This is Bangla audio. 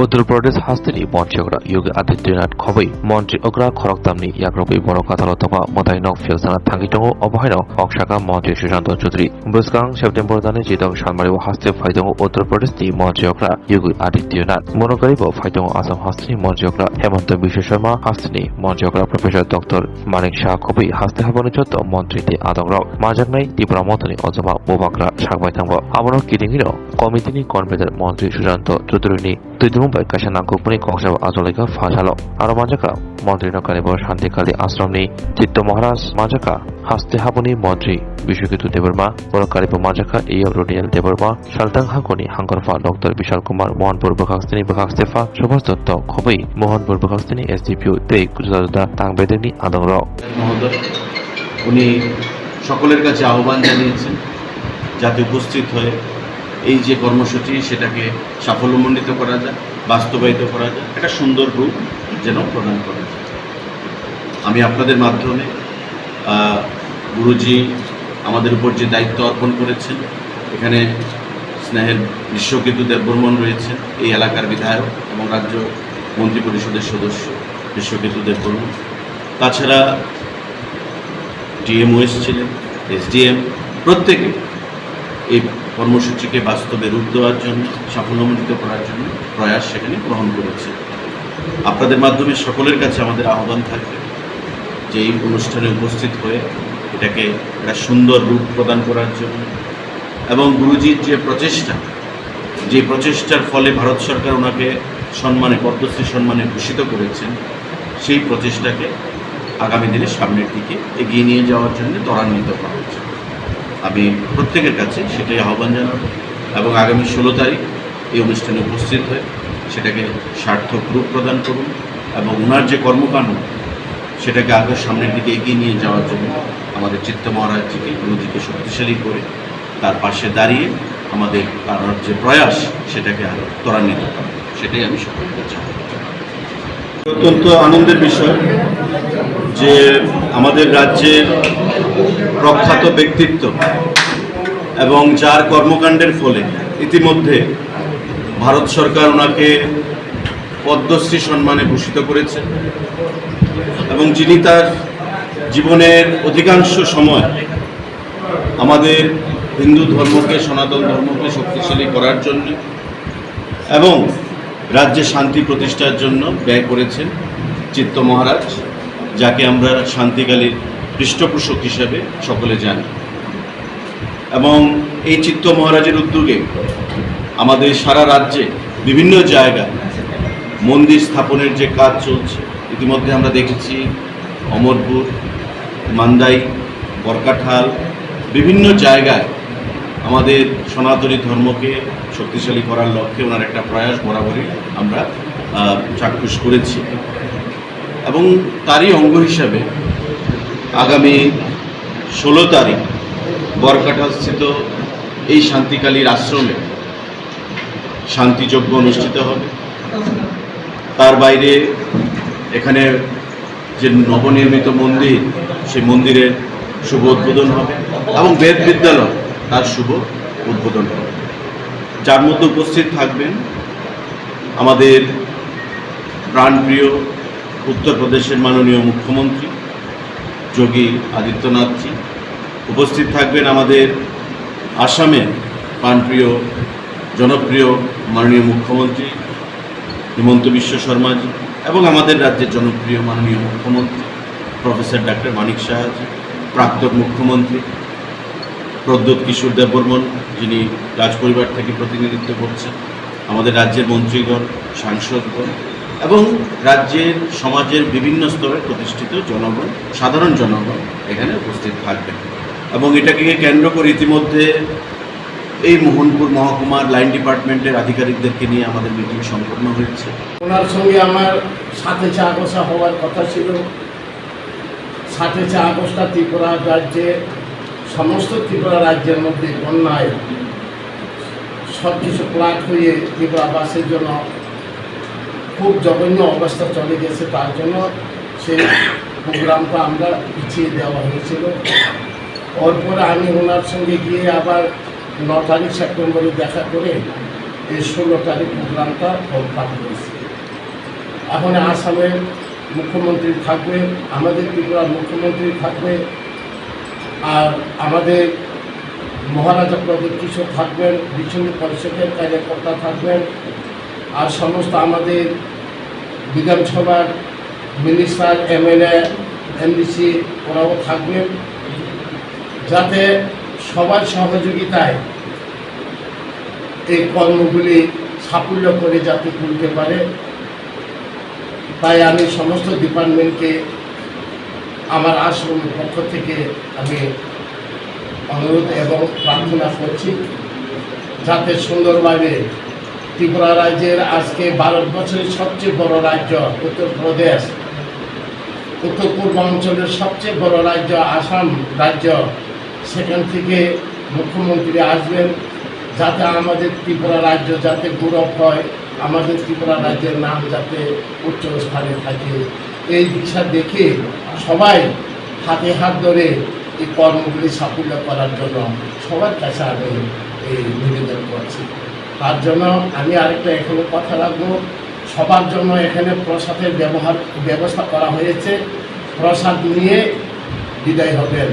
उत्तर प्रदेश हास्तिनी मन्त्रीग्रा योगी आदित्यनाथ खबै मन्त्री अग्रा खरगदामनि याग्रबै बरक आदालत मदाइनक फिलसाना थांगिदङ अबहायन हकसाका मन्त्री सुशान्त चौधरी बुसगां सेप्टेम्बर दानि जिदं सानमारिव हास्ते फाइदङ उत्तर प्रदेशनि मन्त्री अग्रा योगी आदित्यनाथ मनोगारिब फाइदङ आसाम हास्तिनी मन्त्री अग्रा हेमन्त बिश्व शर्मा हास्तिनी मन्त्री अग्रा प्रोफेसर डक्टर मानिक शाह खबै हास्ते हाबनि जत मन्त्रीनि आदंराव माजाकनाय त्रिपुरा मतनि अजमा बोबाग्रा सागबाय थांबो आबनो किदिङिनो कमिटिनि कन्भेनर मन्त्री Sushant चौधरीनि Tujuh kasan angkupuni kongsa azolika fasalo. Aro manjaka Montri no kalibo Shantikali Asramni Chitto Maharaj manjaka Haste Habuni Montri Bishukitu Devarma Boro kalibo manjaka Iyo Rodiel Devarma Shaltang Hakuni Hankorfa Dr. Bishal Kumar Mohanpur Bakastini Bakastefa Subhas Dotto Khobai Mohanpur Bakastini SDPU Tei Kujaduda Tangbedeni Adongro মহোদয় উনি সকলের কাছে আহ্বান জানিয়েছেন যাতে উপস্থিত হয়ে এই যে কর্মসূচি সেটাকে সাফল্যমণ্ডিত করা যায়, বাস্তবায়িত করা যায়, একটা সুন্দর রূপ যেন প্রদান করা যায়। আমি আপনাদের মাধ্যমে গুরুজি আমাদের উপর যে দায়িত্ব অর্পণ করেছেন, এখানে স্নেহের বিশ্বকেতু দেববর্মন রয়েছেন, এই এলাকার বিধায়ক এবং রাজ্য মন্ত্রী পরিষদের সদস্য বিশ্বকেতু দেববর্মন, তাছাড়া ডিএমও এসেছিলেন, এসডিএম, প্রত্যেকে এই কর্মসূচিকে বাস্তবে রূপ দেওয়ার জন্য, সাফল্যমণ্ডিত করার জন্য প্রয়াস সেখানে গ্রহণ করেছে। আপনাদের মাধ্যমে সকলের কাছে আমাদের আহ্বান থাকবে যে এই অনুষ্ঠানে উপস্থিত হয়ে এটাকে একটা সুন্দর রূপ প্রদান করার জন্য এবং গুরুজির যে প্রচেষ্টার ফলে ভারত সরকার ওনাকে সম্মানে পদ্মশ্রী সম্মানে ভূষিত করেছেন, সেই প্রচেষ্টাকে আগামী দিনে সামনের দিকে এগিয়ে নিয়ে যাওয়ার জন্য ত্বরান্বিত করা হচ্ছে। আমি প্রত্যেকের কাছে সেটাই আহ্বান জানাবো এবং আগামী 16 তারিখ এই অনুষ্ঠানে উপস্থিত হয়ে সেটাকে সার্থক রূপ প্রদান করুন এবং ওনার যে কর্মকাণ্ড সেটাকে আগে সামনের দিকে এগিয়ে নিয়ে যাওয়ার জন্য আমাদের চিত্ত মহারাজজিকে গুরুজিকে শক্তিশালী করে তার পাশে দাঁড়িয়ে আমাদের করার যে প্রয়াস সেটাকে আরও ত্বরান্বিত করা, সেটাই আমি সকলের কাছে অত্যন্ত আনন্দের বিষয় যে আমাদের রাজ্যের প্রখ্যাত ব্যক্তিত্ব এবং যার কর্মকাণ্ডের ফলে ইতিমধ্যে ভারত সরকার ওনাকে পদ্মশ্রী সম্মানে ভূষিত করেছেন এবং যিনি তার জীবনের অধিকাংশ সময় আমাদের হিন্দু ধর্মকে, সনাতন ধর্মকে শক্তিশালী করার জন্য এবং রাজ্যে শান্তি প্রতিষ্ঠার জন্য ব্যয় করেছেন চিত্ত মহারাজ, যাকে আমরা শান্তিকালীর পৃষ্ঠপোষক হিসেবে সকলে জানি। এবং এই চিত্ত মহারাজের উদ্যোগে আমাদের সারা রাজ্যে বিভিন্ন জায়গায় মন্দির স্থাপনের যে কাজ চলছে, ইতিমধ্যে আমরা দেখেছি অমরপুর, মান্দাই, বরকাঠাল, বিভিন্ন জায়গায় আমাদের সনাতনী ধর্মকে শক্তিশালী করার লক্ষ্যে ওনার একটা প্রয়াস বরাবরই আমরা চাক্ষুষ করেছি এবং তারই অঙ্গ হিসাবে আগামী 16 তারিখ বরকাঠালস্থিত এই শান্তিকালীর আশ্রমে শান্তিযজ্ঞ অনুষ্ঠিত হবে। তার বাইরে এখানে যে নবনির্মিত মন্দির, সেই মন্দিরের শুভ উদ্বোধন হবে এবং বেদ বিদ্যালয় তার শুভ উদ্বোধন হবে, যার মধ্যে উপস্থিত থাকবেন আমাদের প্রাণপ্রিয় উত্তরপ্রদেশের মাননীয় মুখ্যমন্ত্রী যোগী আদিত্যনাথজি, উপস্থিত থাকবেন আমাদের আসামের প্রাণপ্রিয় জনপ্রিয় মাননীয় মুখ্যমন্ত্রী হিমন্ত বিশ্ব শর্মাজি এবং আমাদের রাজ্যের জনপ্রিয় মাননীয় মুখ্যমন্ত্রী প্রফেসর ডক্টর মানিক শাহজি, প্রাক্তন মুখ্যমন্ত্রী প্রদ্যোৎ কিশোর দেববর্মন, যিনি রাজপরিবার থেকে প্রতিনিধিত্ব করছেন, আমাদের রাজ্যের মন্ত্রীগণ, সাংসদগণ এবং রাজ্যের সমাজের বিভিন্ন স্তরে প্রতিষ্ঠিত জনগণ, সাধারণ জনগণ এখানে উপস্থিত থাকবেন এবং এটাকে কেন্দ্র করে ইতিমধ্যে এই মোহনপুর মহকুমার লাইন ডিপার্টমেন্টের আধিকারিকদেরকে নিয়ে আমাদের মিটিং সম্পন্ন হয়েছে। ওনার সঙ্গে আমার 7 চা বসা হওয়ার কথা ছিল। 7 চা বসা ত্রিপুরা রাজ্যের সমস্ত ত্রিপুরা রাজ্যের মধ্যে বন্যায় সব কিছু প্লাট হয়ে ত্রিপুরাবাসীর জন্য খুব জঘন্য অবস্থা চলে গেছে, তার জন্য সেই প্রোগ্রামটা আমরা পিছিয়ে দেওয়া হয়েছিল। ওর পরে আমি ওনার সঙ্গে গিয়ে আবার 9 তারিখ সেপ্টেম্বরে দেখা করে এই 16 তারিখ প্রোগ্রামটা কমপ্লিট করেছি। এখন আসামের মুখ্যমন্ত্রী থাকবে, আমাদের ত্রিপুরার মুখ্যমন্ত্রী থাকবে, আর আমাদের মহারাজা প্রদীপ কিশোর থাকবেন, বিচ্ছিন্ন পরিষদের কার্যকর্তা থাকবেন, আর সমস্ত আমাদের বিধানসভার মিনিস্টার, এমএলএ, এমডিসি ওরাও থাকবেন, যাতে সবার সহযোগিতায় এই কর্মগুলি সাফল্য করে যাতে তুলতে পারে। তাই আমি সমস্ত ডিপার্টমেন্টকে আমার আশ্রমের পক্ষ থেকে আমি অনুরোধ এবং প্রার্থনা করছি, যাতে সুন্দরভাবে ত্রিপুরা রাজ্যের আজকে ভারতবর্ষের সবচেয়ে বড় রাজ্য উত্তরপ্রদেশ, উত্তর পূর্বাঞ্চলের সবচেয়ে বড় রাজ্য আসাম রাজ্য, সেখান থেকে মুখ্যমন্ত্রী আসবেন, যাতে আমাদের ত্রিপুরা রাজ্য যাতে গৌরব হয়, আমাদের ত্রিপুরা রাজ্যের নাম যাতে উচ্চ স্থানে থাকে, এই দিশা দেখে সবাই হাতে হাত ধরে এই কর্মগুলি সাফল্য করার জন্য সবার কাছে আমি এই নিবেদন করছি। তার জন্য আমি আরেকটা এখানে কথা রাখবো, সবার জন্য এখানে প্রসাদের ব্যবস্থা করা হয়েছে, প্রসাদ নিয়ে বিদায় হবেন।